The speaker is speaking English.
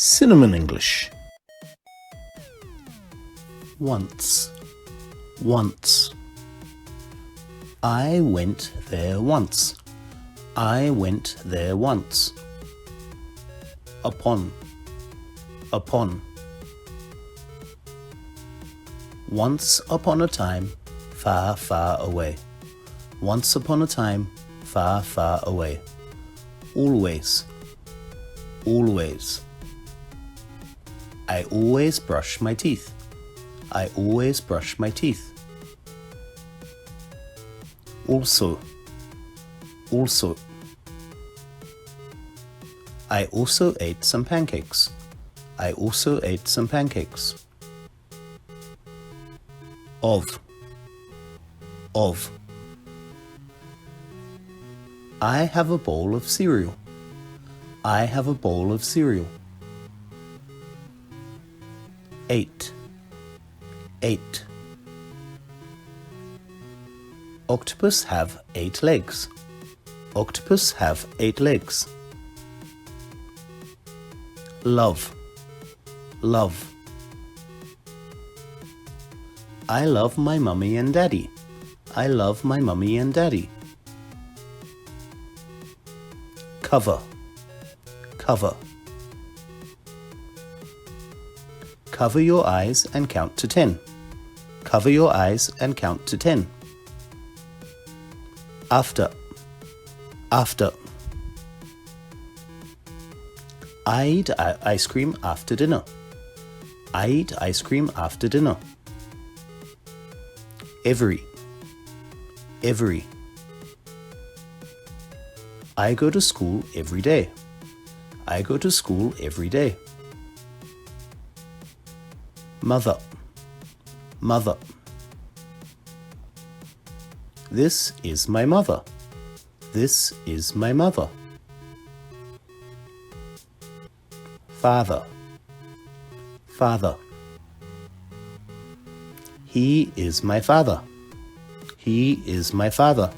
Cinnamon English. Once, once. I went there once. I went there once. Upon, upon. Once upon a time, far, far away. Once upon a time, far, far away. Always, always. I always brush my teeth. I always brush my teeth. Also, also. I also ate some pancakes. I also ate some pancakes. Of. I have a bowl of cereal. I have a bowl of cereal. 8. Octopus have 8 legs. Octopus have 8 legs. Love. I love my mummy and daddy. I love my mummy and daddy. Cover. Cover your eyes and count to 10. Cover your eyes and count to 10. After. I eat ice cream after dinner. I eat ice cream after dinner. Every. I go to school every day. I go to school every day. Mother. This is my mother. This is my mother. Father. He is my father. He is my father.